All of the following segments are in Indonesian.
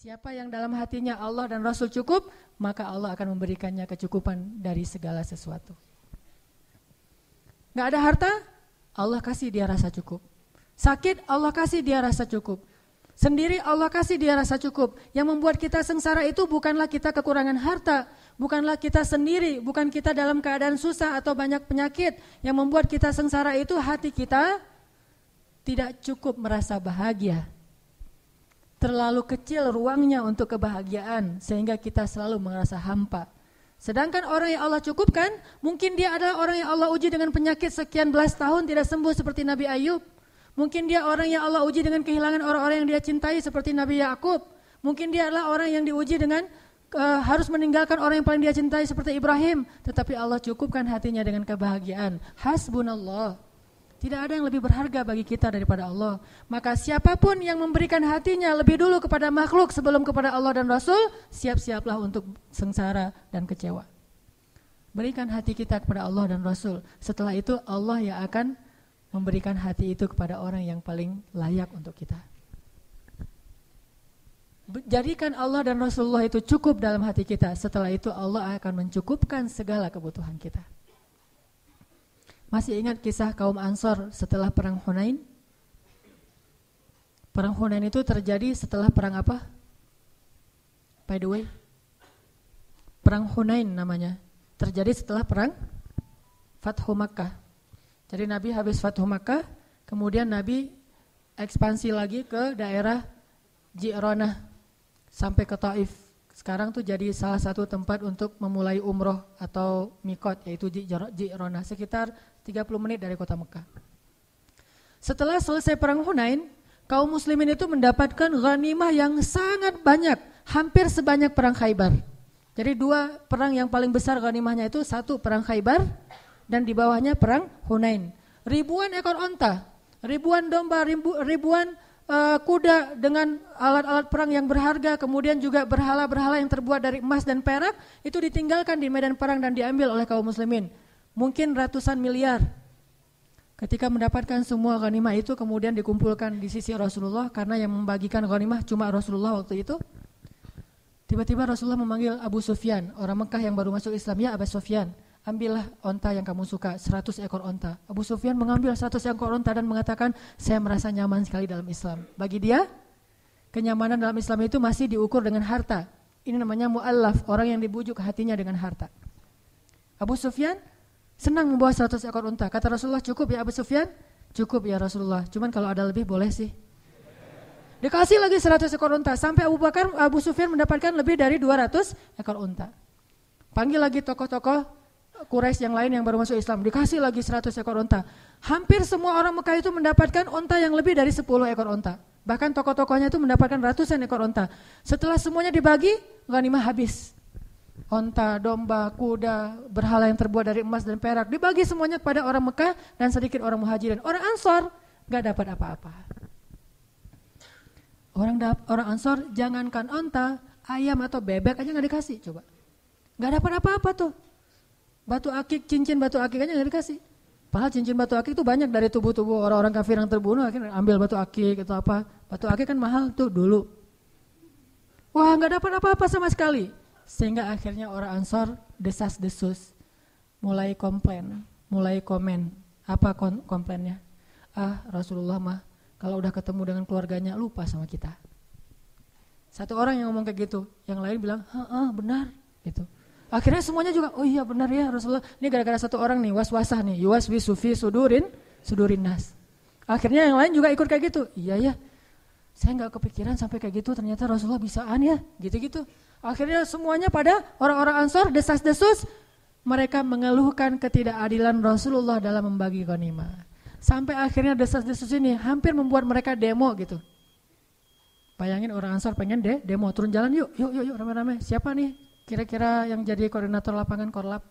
Siapa yang dalam hatinya Allah dan Rasul cukup, maka Allah akan memberikannya kecukupan dari segala sesuatu. Gak ada harta, Allah kasih dia rasa cukup. Sakit, Allah kasih dia rasa cukup. Sendiri Allah kasih dia rasa cukup. Yang membuat kita sengsara itu bukanlah kita kekurangan harta, bukanlah kita sendiri, bukan kita dalam keadaan susah atau banyak penyakit. Yang membuat kita sengsara itu hati kita tidak cukup merasa bahagia. Terlalu kecil ruangnya untuk kebahagiaan sehingga kita selalu merasa hampa. Sedangkan orang yang Allah cukupkan, mungkin dia adalah orang yang Allah uji dengan penyakit sekian belas tahun tidak sembuh seperti Nabi Ayub. Mungkin dia orang yang Allah uji dengan kehilangan orang-orang yang dia cintai seperti Nabi Yakub. Mungkin dia adalah orang yang diuji dengan harus meninggalkan orang yang paling dia cintai seperti Ibrahim. Tetapi Allah cukupkan hatinya dengan kebahagiaan. Hasbunallah. Tidak ada yang lebih berharga bagi kita daripada Allah. Maka siapapun yang memberikan hatinya lebih dulu kepada makhluk sebelum kepada Allah dan Rasul, siap-siaplah untuk sengsara dan kecewa. Berikan hati kita kepada Allah dan Rasul. Setelah itu Allah yang akan memberikan hati itu kepada orang yang paling layak untuk kita. Jadikan Allah dan Rasulullah itu cukup dalam hati kita. Setelah itu Allah akan mencukupkan segala kebutuhan kita. Masih ingat kisah kaum Ansor setelah perang Hunain? Perang Hunain itu terjadi setelah perang apa? By the way, perang Hunain namanya. Terjadi setelah perang Fathu Makkah. Jadi Nabi habis Fathu Makkah, kemudian Nabi ekspansi lagi ke daerah Ji'ronah sampai ke Taif. Sekarang tuh jadi salah satu tempat untuk memulai umroh atau mikot, yaitu Ji'ronah, sekitar 30 menit dari kota Mekah. Setelah selesai perang Hunain, kaum muslimin itu mendapatkan ghanimah yang sangat banyak, hampir sebanyak perang Khaybar. Jadi dua perang yang paling besar ghanimahnya itu, satu perang Khaybar dan di bawahnya perang Hunain. Ribuan ekor onta, ribuan domba, ribuan kuda dengan alat-alat perang yang berharga, kemudian juga berhala-berhala yang terbuat dari emas dan perak, itu ditinggalkan di medan perang dan diambil oleh kaum muslimin. Mungkin ratusan miliar. Ketika mendapatkan semua ghanimah itu kemudian dikumpulkan di sisi Rasulullah, karena yang membagikan ghanimah cuma Rasulullah waktu itu. Tiba-tiba Rasulullah memanggil Abu Sufyan, orang Mekah yang baru masuk Islam. Ya Abu Sufyan, ambillah onta yang kamu suka, 100 ekor onta. Abu Sufyan mengambil 100 ekor onta dan mengatakan, saya merasa nyaman sekali dalam Islam. Bagi dia, kenyamanan dalam Islam itu masih diukur dengan harta. Ini namanya mu'allaf, orang yang dibujuk hatinya dengan harta. Abu Sufyan senang membawa 100 ekor unta. Kata Rasulullah, cukup ya Abu Sufyan? Cukup ya Rasulullah, cuman kalau ada lebih boleh sih. Dikasih lagi 100 ekor unta. Sampai Abu Sufyan mendapatkan lebih dari 200 ekor unta. Panggil lagi tokoh-tokoh Quraisy yang lain yang baru masuk Islam. Dikasih lagi 100 ekor unta. Hampir semua orang Mekah itu mendapatkan unta yang lebih dari 10 ekor unta. Bahkan tokoh-tokohnya itu mendapatkan ratusan ekor unta. Setelah semuanya dibagi, ghanimah habis. Onta, domba, kuda, berhala yang terbuat dari emas dan perak dibagi semuanya kepada orang Mekah dan sedikit orang Muhajirin. Orang Ansor gak dapat apa-apa. Orang Ansor jangankan onta, ayam atau bebek aja gak dikasih. Coba, gak dapat apa-apa tuh. Batu akik, cincin batu akik aja gak dikasih. Padahal cincin batu akik itu banyak dari tubuh-tubuh orang-orang kafir yang terbunuh. Akhirnya ambil batu akik atau apa. Batu akik kan mahal tuh dulu. Wah, gak dapat apa-apa sama sekali. Sehingga akhirnya orang Ansor desas-desus, mulai komplain, mulai komen. Apa komplainnya? Rasulullah mah kalau udah ketemu dengan keluarganya lupa sama kita. Satu orang yang ngomong kayak gitu, yang lain bilang, benar gitu. Akhirnya semuanya juga, oh iya benar ya Rasulullah. Ini gara-gara satu orang nih, waswasah nih, yuwaswisu fi sudurin nas. Akhirnya yang lain juga ikut kayak gitu. Iya ya, saya nggak kepikiran sampai kayak gitu, ternyata Rasulullah bisaan ya, gitu-gitu. Akhirnya semuanya pada orang-orang Ansor desas-desus, mereka mengeluhkan ketidakadilan Rasulullah dalam membagi ghanimah. Sampai akhirnya desas-desus ini hampir membuat mereka demo gitu. Bayangin orang Ansor pengen demo, turun jalan yuk rame-rame. Siapa nih kira-kira yang jadi koordinator lapangan Korlap?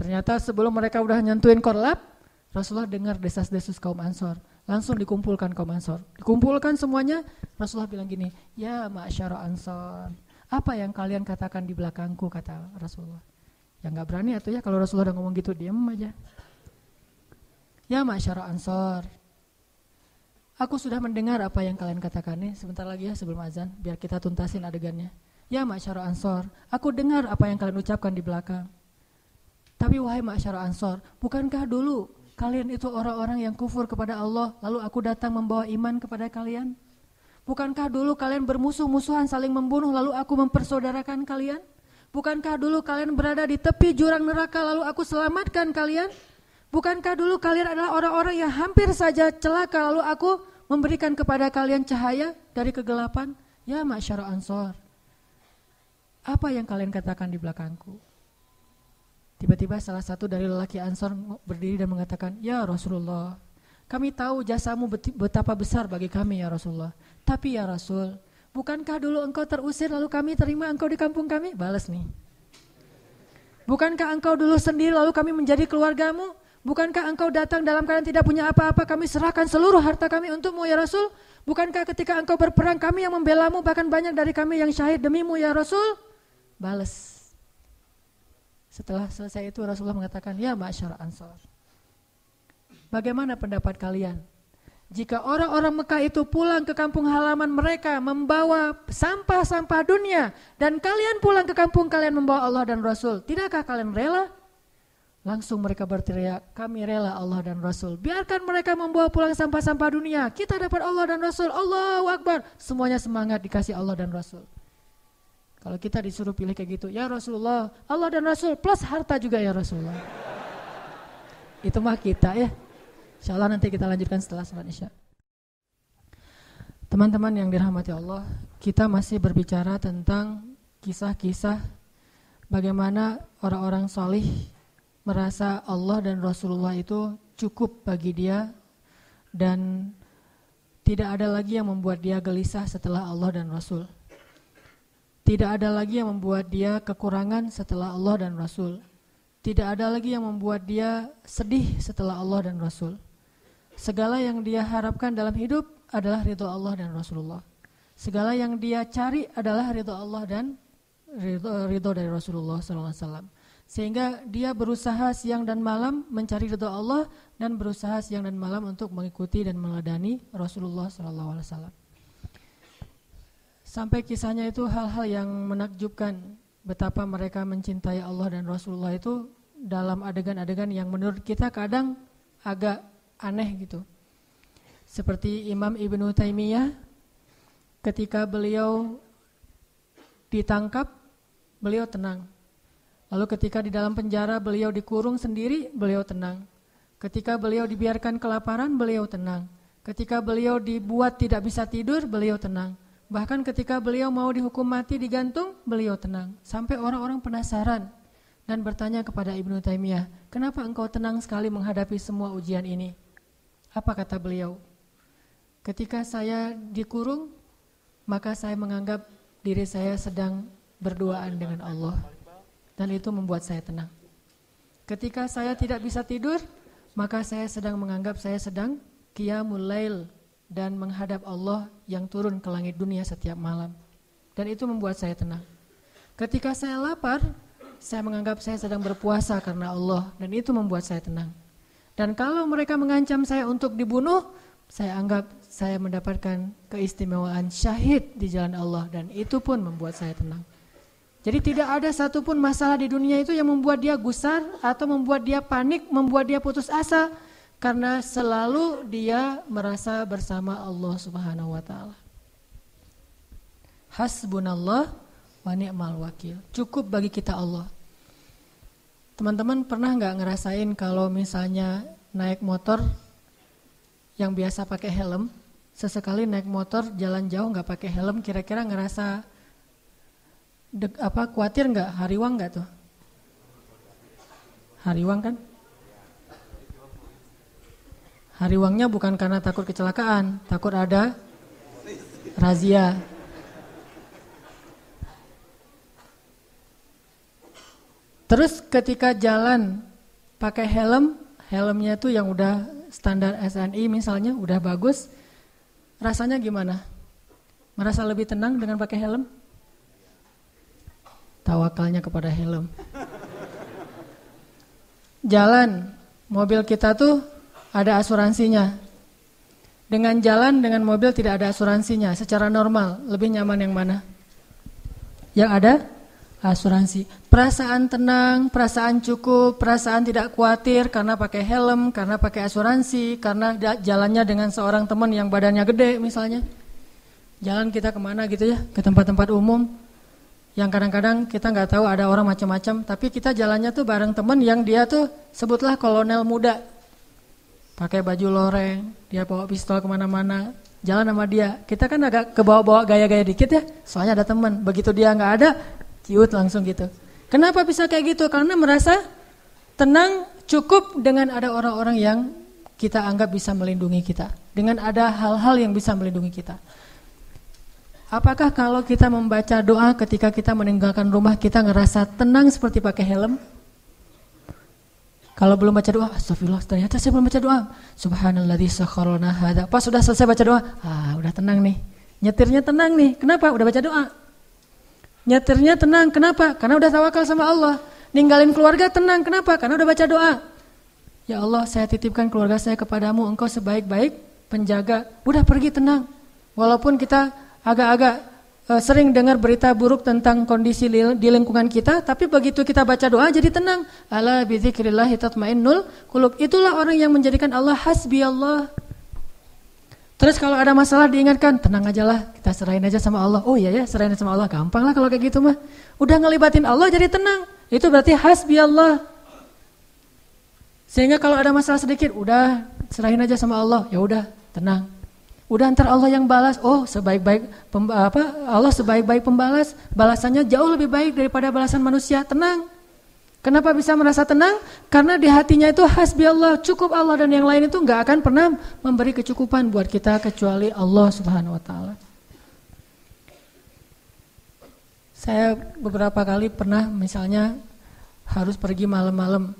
Ternyata sebelum mereka udah nyentuhin Korlap, Rasulullah dengar desas-desus kaum Ansor. Langsung dikumpulkan kaum Ansor. Dikumpulkan semuanya, Rasulullah bilang gini, ya ma'asyara Ansor, apa yang kalian katakan di belakangku, kata Rasulullah. Ya gak berani atau ya kalau Rasulullah udah ngomong gitu, diam aja. Ya ma'asyara Ansor, Aku sudah mendengar apa yang kalian katakan nih. Sebentar lagi ya sebelum azan, biar kita tuntasin adegannya. Ya ma'syara Ansor, aku dengar apa yang kalian ucapkan di belakang. Tapi wahai ma'syara Ansor, bukankah dulu kalian itu orang-orang yang kufur kepada Allah, lalu aku datang membawa iman kepada kalian? Bukankah dulu kalian bermusuh-musuhan saling membunuh, lalu aku mempersaudarakan kalian? Bukankah dulu kalian berada di tepi jurang neraka, lalu aku selamatkan kalian? Bukankah dulu kalian adalah orang-orang yang hampir saja celaka, lalu aku memberikan kepada kalian cahaya dari kegelapan? Ya ma'syara Ansor, apa yang kalian katakan di belakangku? Tiba-tiba salah satu dari lelaki Ansor berdiri dan mengatakan, ya Rasulullah, kami tahu jasamu betapa besar bagi kami ya Rasulullah. Tapi ya Rasul, bukankah dulu engkau terusir lalu kami terima engkau di kampung kami? Balas nih. Bukankah engkau dulu sendiri lalu kami menjadi keluargamu? Bukankah engkau datang dalam keadaan tidak punya apa-apa, kami serahkan seluruh harta kami untukmu ya Rasul? Bukankah ketika engkau berperang kami yang membelamu, bahkan banyak dari kami yang syahid demimu ya Rasul? Balas. Setelah selesai itu Rasulullah mengatakan, ya ma'syara Ansor, bagaimana pendapat kalian jika orang-orang Mekah itu pulang ke kampung halaman mereka membawa sampah-sampah dunia, dan kalian pulang ke kampung kalian membawa Allah dan Rasul? Tidakkah kalian rela? Langsung mereka berteriak, kami rela Allah dan Rasul. Biarkan mereka membawa pulang sampah-sampah dunia, kita dapat Allah dan Rasul. Allahu Akbar. Semuanya semangat dikasih Allah dan Rasul. Kalau kita disuruh pilih kayak gitu, ya Rasulullah, Allah dan Rasul plus harta juga ya Rasulullah. Itu mah kita ya. Insyaallah nanti kita lanjutkan setelah salat Isya. Teman-teman yang dirahmati Allah, kita masih berbicara tentang kisah-kisah bagaimana orang-orang salih merasa Allah dan Rasulullah itu cukup bagi dia dan tidak ada lagi yang membuat dia gelisah setelah Allah dan Rasul. Tidak ada lagi yang membuat dia kekurangan setelah Allah dan Rasul. Tidak ada lagi yang membuat dia sedih setelah Allah dan Rasul. Segala yang dia harapkan dalam hidup adalah ridho Allah dan Rasulullah. Segala yang dia cari adalah ridho Allah dan ridho dari Rasulullah SAW. Sehingga dia berusaha siang dan malam mencari ridho Allah dan berusaha siang dan malam untuk mengikuti dan meneladani Rasulullah SAW. Sampai kisahnya itu hal-hal yang menakjubkan, betapa mereka mencintai Allah dan Rasulullah itu dalam adegan-adegan yang menurut kita kadang agak aneh gitu. Seperti Imam Ibnu Taimiyah ketika beliau ditangkap, beliau tenang. Lalu ketika di dalam penjara beliau dikurung sendiri, beliau tenang. Ketika beliau dibiarkan kelaparan, beliau tenang. Ketika beliau dibuat tidak bisa tidur, beliau tenang. Bahkan ketika beliau mau dihukum mati digantung, beliau tenang. Sampai orang-orang penasaran dan bertanya kepada Ibnu Taimiyah, kenapa engkau tenang sekali menghadapi semua ujian ini? Apa kata beliau? Ketika saya dikurung, maka saya menganggap diri saya sedang berduaan dengan Allah. Dan itu membuat saya tenang. Ketika saya tidak bisa tidur, maka saya sedang menganggap saya sedang qiyamul lail dan menghadap Allah yang turun ke langit dunia setiap malam. Dan itu membuat saya tenang. Ketika saya lapar, saya menganggap saya sedang berpuasa karena Allah, dan itu membuat saya tenang. Dan kalau mereka mengancam saya untuk dibunuh, saya anggap saya mendapatkan keistimewaan syahid di jalan Allah, dan itu pun membuat saya tenang. Jadi tidak ada satupun masalah di dunia itu yang membuat dia gusar atau membuat dia panik, membuat dia putus asa, karena selalu dia merasa bersama Allah Subhanahu wa taala. Hasbunallah wa ni'mal wakil. Cukup bagi kita Allah. Teman-teman pernah enggak ngerasain kalau misalnya naik motor yang biasa pakai helm, sesekali naik motor jalan jauh enggak pakai helm, kira-kira ngerasa khawatir enggak? Hariwang enggak tuh? Hariwang kan? Hariwangnya bukan karena takut kecelakaan, takut ada razia. Terus ketika jalan pakai helm, helmnya tuh yang udah standar SNI misalnya, udah bagus, rasanya gimana? Merasa lebih tenang dengan pakai helm? Tawakalnya kepada helm. Jalan, mobil kita tuh ada asuransinya. dengan jalan dengan mobil tidak ada asuransinya secara normal, lebih nyaman yang mana? Yang ada asuransi. Perasaan tenang, perasaan cukup, perasaan tidak khawatir karena pakai helm, karena pakai asuransi, karena jalannya dengan seorang teman yang badannya gede misalnya. Jalan kita kemana gitu ya, ke tempat-tempat umum yang kadang-kadang kita nggak tahu ada orang macam-macam, tapi kita jalannya tuh bareng teman yang dia tuh sebutlah kolonel muda, pakai baju loreng, dia bawa pistol kemana-mana, jalan sama dia. Kita kan agak kebawa-bawa gaya-gaya dikit ya, soalnya ada teman. Begitu dia nggak ada, ciut langsung gitu. Kenapa bisa kayak gitu? Karena merasa tenang, cukup dengan ada orang-orang yang kita anggap bisa melindungi kita, dengan ada hal-hal yang bisa melindungi kita. Apakah kalau kita membaca doa ketika kita meninggalkan rumah kita ngerasa tenang seperti pakai helm? Kalau belum baca doa, astagfirullah, ternyata saya belum baca doa. Subhanalladzi sakhkhara lana hadza. Pas sudah selesai baca doa, udah tenang nih. Nyetirnya tenang nih. Kenapa? Udah baca doa. Nyetirnya tenang, kenapa? Karena udah tawakal sama Allah. Ninggalin keluarga tenang, kenapa? Karena udah baca doa. Ya Allah, saya titipkan keluarga saya kepadamu, Engkau sebaik-baik penjaga. Udah pergi tenang. Walaupun kita agak-agak sering dengar berita buruk tentang kondisi di lingkungan kita, tapi begitu kita baca doa jadi tenang. Ala bidzikrillah tatmainnul qulub. Itulah orang yang menjadikan Allah hasbi Allah. Terus kalau ada masalah diingatkan, tenang aja lah, kita serahin aja sama Allah. Oh iya ya, serahin sama Allah, gampang lah kalau kayak gitu mah. Udah ngelibatin Allah jadi tenang. Itu berarti hasbi Allah. Sehingga kalau ada masalah sedikit, udah serahin aja sama Allah. Ya udah, tenang. Udah ntar Allah yang balas. Oh, Allah sebaik-baik pembalas. Balasannya jauh lebih baik daripada balasan manusia. Tenang. Kenapa bisa merasa tenang? Karena di hatinya itu hasbi Allah, cukup Allah, dan yang lain itu nggak akan pernah memberi kecukupan buat kita kecuali Allah Subhanahu wa taala. Saya beberapa kali pernah misalnya harus pergi malam-malam.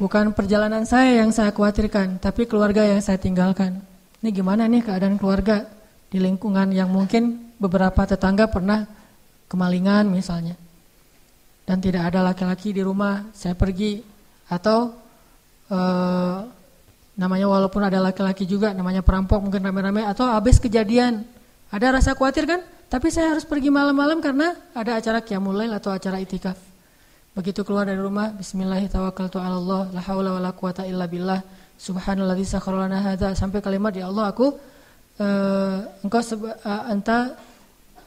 Bukan perjalanan saya yang saya khawatirkan, tapi keluarga yang saya tinggalkan. Ini gimana nih keadaan keluarga di lingkungan yang mungkin beberapa tetangga pernah kemalingan misalnya. Dan tidak ada laki-laki di rumah, saya pergi. Atau namanya walaupun ada laki-laki juga, namanya perampok mungkin rame-rame. Atau habis kejadian, ada rasa khawatir kan? Tapi saya harus pergi malam-malam karena ada acara qiyamul lail atau acara itikaf. Begitu keluar dari rumah, bismillahirrahmanirrahim, la haula wala quwata illa billah, subhanalladzi sakhkhara lana hadza, sampai kalimat ya Allah aku engkau anta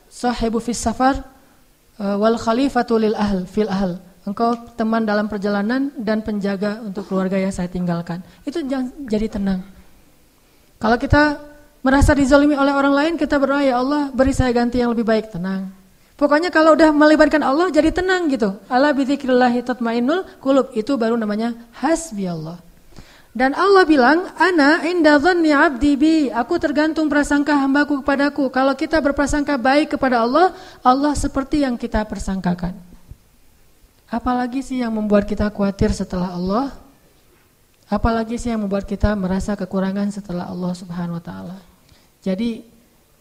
sahibu fis safar wal khalifatu lil ahl fil ahl. Engkau teman dalam perjalanan dan penjaga untuk keluarga yang saya tinggalkan. Itu jadi tenang. Kalau kita merasa dizalimi oleh orang lain, kita berdoa ya Allah beri saya ganti yang lebih baik, tenang. Pokoknya kalau udah melibatkan Allah jadi tenang gitu. Ala bidzikrillah tatmainnul qulub, itu baru namanya hasbi Allah. Dan Allah bilang, ana inda dhanni 'abdi bi, aku tergantung prasangka hambaku kepadaku. Kalau kita berprasangka baik kepada Allah, Allah seperti yang kita persangkakan. Apalagi sih yang membuat kita khawatir setelah Allah? Apalagi sih yang membuat kita merasa kekurangan setelah Allah Subhanahu wa taala? Jadi,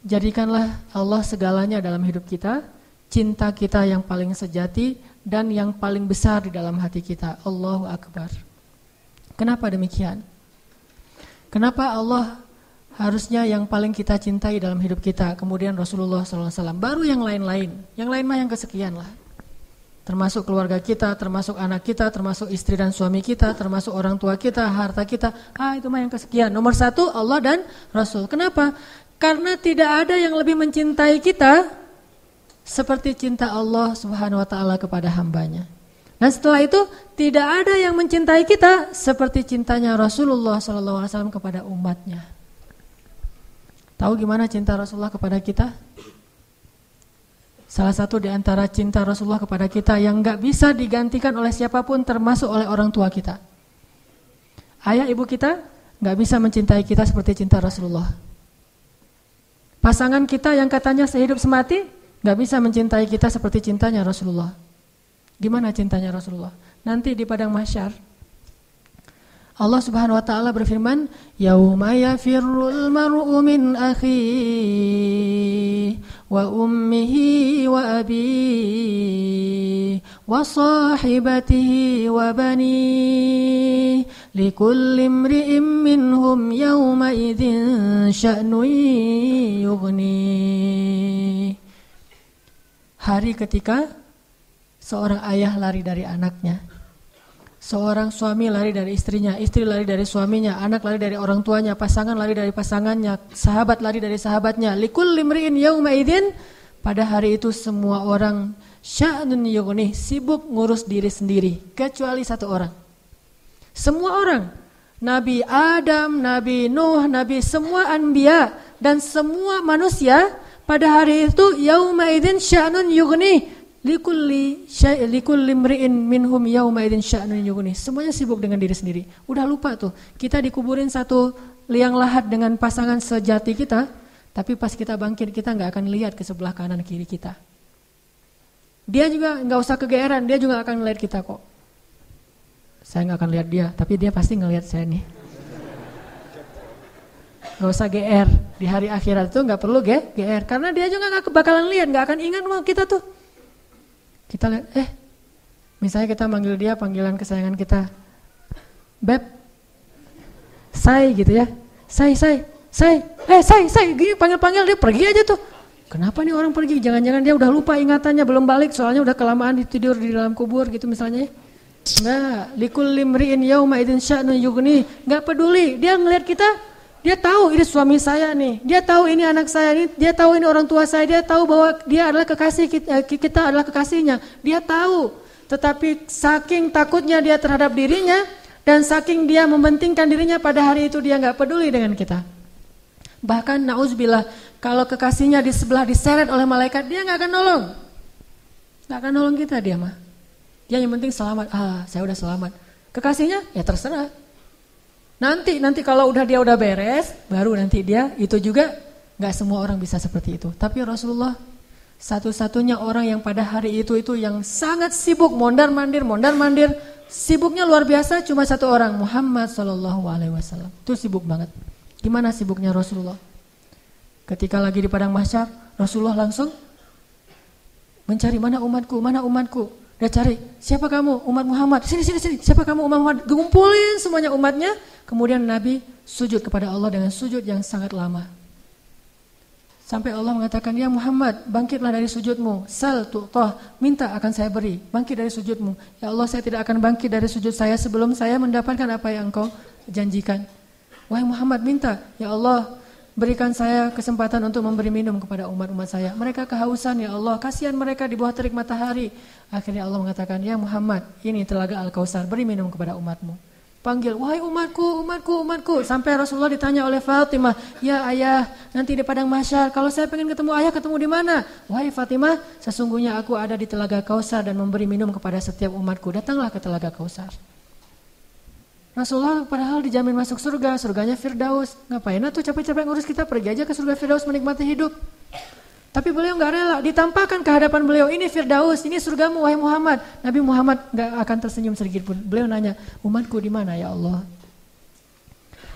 jadikanlah Allah segalanya dalam hidup kita, cinta kita yang paling sejati dan yang paling besar di dalam hati kita. Allahu Akbar. Kenapa demikian? Kenapa Allah harusnya yang paling kita cintai dalam hidup kita, kemudian Rasulullah SAW, baru yang lain-lain. Yang lain mah yang kesekian lah. Termasuk keluarga kita, termasuk anak kita, termasuk istri dan suami kita, termasuk orang tua kita, harta kita. Itu mah yang kesekian. Nomor satu Allah dan Rasul. Kenapa? Karena tidak ada yang lebih mencintai kita seperti cinta Allah Subhanahu wa taala kepada hambanya. Dan setelah itu tidak ada yang mencintai kita seperti cintanya Rasulullah SAW kepada umatnya. Tahu gimana cinta Rasulullah kepada kita? Salah satu di antara cinta Rasulullah kepada kita yang gak bisa digantikan oleh siapapun, termasuk oleh orang tua kita. Ayah ibu kita gak bisa mencintai kita seperti cinta Rasulullah. Pasangan kita yang katanya sehidup semati gak bisa mencintai kita seperti cintanya Rasulullah. Gimana cintanya Rasulullah? Nanti di padang mahsyar Allah Subhanahu wa taala berfirman, "Yauma yafirrul mar'u min akhihi wa ummihi wa abihi wa sahibatihi wa banihi likulli imri'in minhum yawma idzin sya'nun yughni. Hari ketika seorang ayah lari dari anaknya, seorang suami lari dari istrinya, istri lari dari suaminya, anak lari dari orang tuanya, pasangan lari dari pasangannya, sahabat lari dari sahabatnya. Likulli imri'in yawma idzin, pada hari itu semua orang sya'nun yughni, sibuk ngurus diri sendiri, kecuali satu orang. Semua orang, Nabi Adam, Nabi Nuh, Nabi semua anbiya dan semua manusia pada hari itu yauma idzin sya'nun yughni, likulli imri'in minhum yauma idzin sya'nun yughni. Semuanya sibuk dengan diri sendiri. Udah lupa tuh, kita dikuburin satu liang lahat dengan pasangan sejati kita, tapi pas kita bangkit kita enggak akan lihat ke sebelah kanan kiri kita. Dia juga enggak usah kegeeran, dia juga akan melihat kita kok. Saya nggak akan lihat dia, tapi dia pasti ngelihat saya nih. Gak usah GR, di hari akhirat itu nggak perlu GR, karena dia juga nggak bakalan lihat, nggak akan ingat sama kita tuh. Kita lihat, misalnya kita manggil dia panggilan kesayangan kita, Beb, say gitu ya, say, gini panggil dia pergi aja tuh. Kenapa nih orang pergi? Jangan-jangan dia udah lupa ingatannya, belum balik, soalnya udah kelamaan tidur di dalam kubur gitu misalnya. Enggak, likulli imri'in yauma idzin sya'nun yughni. Enggak peduli, dia ngelihat kita, dia tahu ini suami saya nih, dia tahu ini anak saya nih, dia tahu ini orang tua saya, dia tahu bahwa dia adalah kekasih kita adalah kekasihnya. Dia tahu, tetapi saking takutnya dia terhadap dirinya dan saking dia mementingkan dirinya pada hari itu dia enggak peduli dengan kita. Bahkan nauzubillah, kalau kekasihnya di sebelah diseret oleh malaikat, dia enggak akan nolong. Enggak akan nolong kita dia mah. Dia yang penting selamat. Saya udah selamat. Kekasihnya ya terserah. Nanti kalau dia udah beres, baru nanti dia itu juga nggak semua orang bisa seperti itu. Tapi Rasulullah satu-satunya orang yang pada hari itu yang sangat sibuk mondar-mandir, sibuknya luar biasa cuma satu orang, Muhammad SAW. Itu sibuk banget. Gimana sibuknya Rasulullah? Ketika lagi di padang mahsyar, Rasulullah langsung mencari mana umatku. Dia cari, siapa kamu? Umat Muhammad. Sini. Siapa kamu? Umat Muhammad. Kumpulin semuanya umatnya. Kemudian Nabi sujud kepada Allah dengan sujud yang sangat lama. Sampai Allah mengatakan, ya Muhammad, bangkitlah dari sujudmu. Sal tu'tah, minta akan saya beri. Bangkit dari sujudmu. Ya Allah, saya tidak akan bangkit dari sujud saya sebelum saya mendapatkan apa yang engkau janjikan. Wahai Muhammad, minta. Ya Allah, berikan saya kesempatan untuk memberi minum kepada umat-umat saya. Mereka kehausan, ya Allah. Kasihan mereka di bawah terik matahari. Akhirnya Allah mengatakan, ya Muhammad, ini telaga Al-Kautsar, beri minum kepada umatmu. Panggil, wahai umatku. Sampai Rasulullah ditanya oleh Fatimah, ya ayah, nanti di padang mahsyar, kalau saya pengen ketemu ayah, ketemu di mana? Wahai Fatimah, sesungguhnya aku ada di telaga Kautsar dan memberi minum kepada setiap umatku. Datanglah ke telaga Kautsar. Rasulullah padahal dijamin masuk surga, surganya Firdaus. Ngapain tuh capek-capek ngurus kita, pergi aja ke surga Firdaus menikmati hidup. Tapi beliau enggak rela, ditampakkan ke hadapan beliau, ini Firdaus, ini surgamu wahai Muhammad. Nabi Muhammad enggak akan tersenyum sedikit pun. Beliau nanya, umatku di mana ya Allah?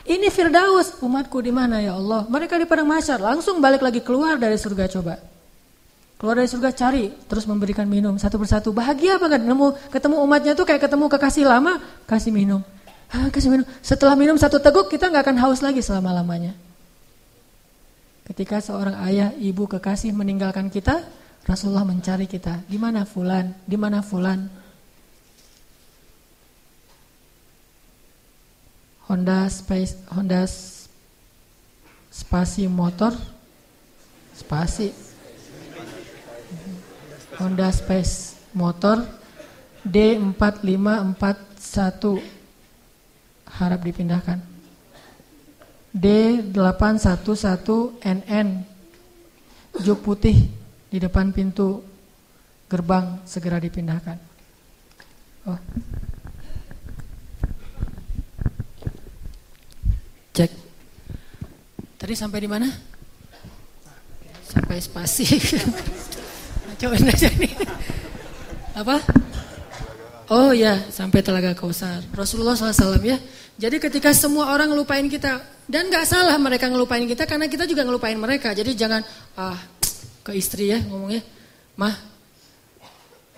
Ini Firdaus, umatku di mana ya Allah? Mereka di padang mahsyar, langsung balik lagi keluar dari surga coba. Keluar dari surga cari, terus memberikan minum satu persatu. Bahagia banget ketemu umatnya tuh kayak ketemu kekasih lama, kasih minum. Kasih minum. Setelah minum satu teguk kita nggak akan haus lagi selama-lamanya. Ketika seorang ayah, ibu, kekasih meninggalkan kita, Rasulullah mencari kita. Di mana fulan? Di mana fulan? Honda Space motor, Honda Space motor D4541 harap dipindahkan. D811NN juk putih di depan pintu gerbang, segera dipindahkan. Oh. Cek. Tadi sampai di mana? Sampai spasi. Coba aja nih. Apa? Oh ya, sampai telaga Kautsar. Rasulullah SAW ya. Jadi ketika semua orang ngelupain kita, dan gak salah mereka ngelupain kita karena kita juga ngelupain mereka. Jadi jangan ke istri ya ngomongnya, Mah,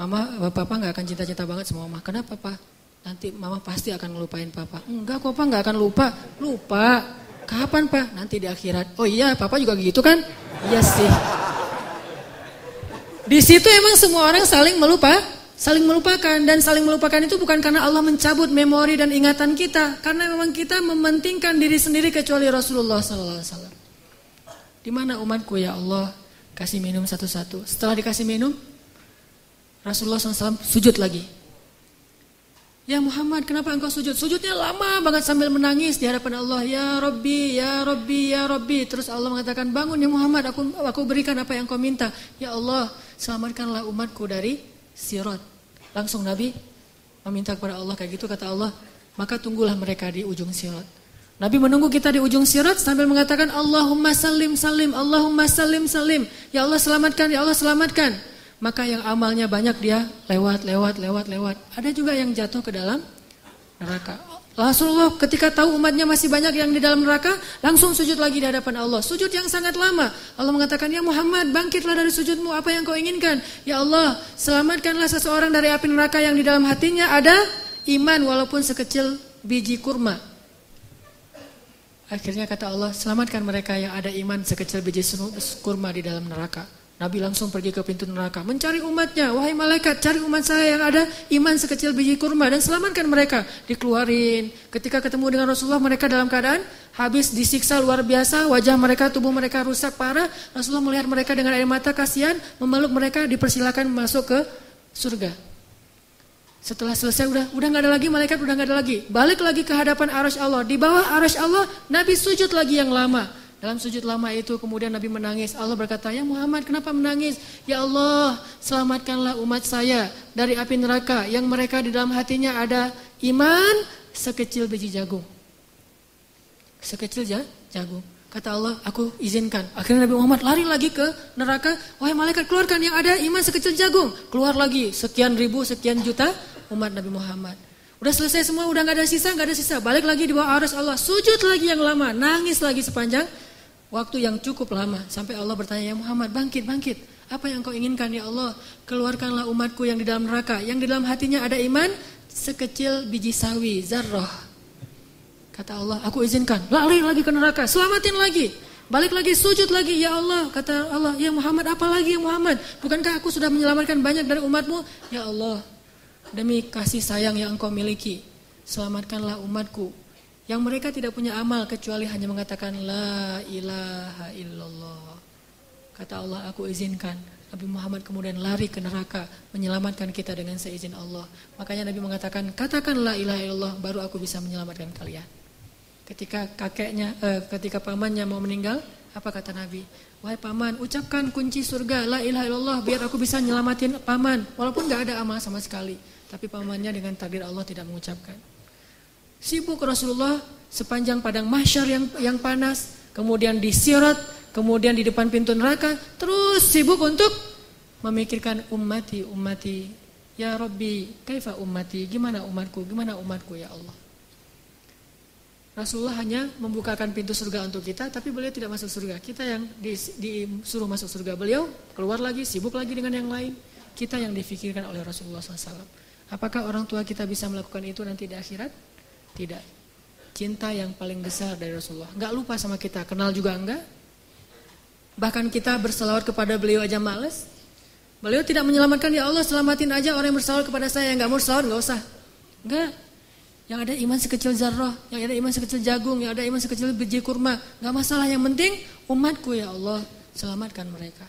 Mama, Papa gak akan cinta-cinta banget sama Mama. Kenapa Pak? nanti mama pasti akan ngelupain papa. Enggak kok pak, nggak akan lupa. Lupa. Kapan pak? Nanti di akhirat. Oh iya, papa juga gitu kan? Iya sih. Di situ emang semua orang saling melupakan, dan saling melupakan itu bukan karena Allah mencabut memori dan ingatan kita, karena memang kita mementingkan diri sendiri kecuali Rasulullah SAW. Di mana umatku ya Allah? Kasih minum satu-satu. Setelah dikasih minum, Rasulullah SAW sujud lagi. Ya Muhammad, kenapa engkau sujud? Sujudnya lama banget sambil menangis di hadapan Allah. Ya Rabbi, ya Rabbi, ya Rabbi. Terus Allah mengatakan, bangun ya Muhammad, aku berikan apa yang kau minta. Ya Allah, selamatkanlah umatku dari sirat. Langsung Nabi meminta kepada Allah kayak gitu, kata Allah, maka tunggulah mereka di ujung sirat. Nabi menunggu kita di ujung sirat sambil mengatakan, Allahumma salim salim, Allahumma salim salim. Ya Allah selamatkan, ya Allah selamatkan. Maka yang amalnya banyak dia lewat. Ada juga yang jatuh ke dalam neraka. Rasulullah ketika tahu umatnya masih banyak yang di dalam neraka, langsung sujud lagi di hadapan Allah. Sujud yang sangat lama. Allah mengatakan, ya Muhammad, bangkitlah dari sujudmu, apa yang kau inginkan? Ya Allah, selamatkanlah seseorang dari api neraka yang di dalam hatinya ada iman walaupun sekecil biji kurma. Akhirnya kata Allah, selamatkan mereka yang ada iman sekecil biji kurma di dalam neraka. Nabi langsung pergi ke pintu neraka, mencari umatnya. Wahai malaikat, cari umat saya yang ada iman sekecil biji kurma dan selamatkan mereka. Dikeluarin. Ketika ketemu dengan Rasulullah, mereka dalam keadaan habis disiksa luar biasa. Wajah mereka, tubuh mereka rusak parah. Rasulullah melihat mereka dengan air mata, kasihan, memeluk mereka, dipersilakan masuk ke surga. Setelah selesai, udah nggak ada lagi malaikat, udah nggak ada lagi. Balik lagi ke hadapan arasy Allah. Di bawah arasy Allah, Nabi sujud lagi yang lama. Dalam sujud lama itu kemudian Nabi menangis. Allah berkata, ya Muhammad, kenapa menangis? Ya Allah, selamatkanlah umat saya dari api neraka yang mereka di dalam hatinya ada iman sekecil biji jagung. Sekecil jagung. Kata Allah, aku izinkan. Akhirnya Nabi Muhammad lari lagi ke neraka. Wahai malaikat, keluarkan yang ada iman sekecil jagung. Keluar lagi sekian ribu, sekian juta umat Nabi Muhammad. Udah selesai semua, udah gak ada sisa. Balik lagi di bawah arasy Allah. Sujud lagi yang lama, nangis lagi sepanjang waktu yang cukup lama. Sampai Allah bertanya, ya Muhammad, bangkit. Apa yang kau inginkan ya Allah? Keluarkanlah umatku yang di dalam neraka, yang di dalam hatinya ada iman sekecil biji sawi, zarrah. Kata Allah, aku izinkan. Lari lagi ke neraka, selamatin lagi. Balik lagi, sujud lagi, ya Allah. Kata Allah, ya Muhammad, apa lagi ya Muhammad? Bukankah aku sudah menyelamatkan banyak dari umatmu? Ya Allah, demi kasih sayang yang engkau miliki, selamatkanlah umatku yang mereka tidak punya amal kecuali hanya mengatakan la ilaha illallah. Kata Allah, aku izinkan. Nabi Muhammad kemudian lari ke neraka menyelamatkan kita dengan seizin Allah. Makanya Nabi mengatakan, katakan la ilaha illallah, baru aku bisa menyelamatkan kalian. Ketika pamannya mau meninggal, apa kata Nabi? Wahai paman, ucapkan kunci surga la ilaha illallah biar aku bisa nyelamatin paman. Walaupun gak ada amal sama sekali, tapi pamannya dengan takdir Allah tidak mengucapkan. Sibuk Rasulullah sepanjang padang mahsyar yang panas, kemudian di sirat, kemudian di depan pintu neraka, terus sibuk untuk memikirkan ummati, ya Rabbi, kaifa ummati, gimana umatku ya Allah. Rasulullah hanya membukakan pintu surga untuk kita, tapi beliau tidak masuk surga. Kita yang disuruh masuk surga, beliau keluar lagi, sibuk lagi dengan yang lain. Kita yang difikirkan oleh Rasulullah SAW. Apakah orang tua kita bisa melakukan itu nanti di akhirat? Tidak. Cinta yang paling besar dari Rasulullah. Enggak lupa sama kita, kenal juga enggak. Bahkan kita berselawat kepada beliau aja males. Beliau tidak menyelamatkan, ya Allah selamatin aja orang yang berselawat kepada saya. Yang enggak mau selawat enggak usah. Enggak. Yang ada iman sekecil zarrah, yang ada iman sekecil jagung, yang ada iman sekecil biji kurma. Enggak masalah, yang penting umatku ya Allah, selamatkan mereka.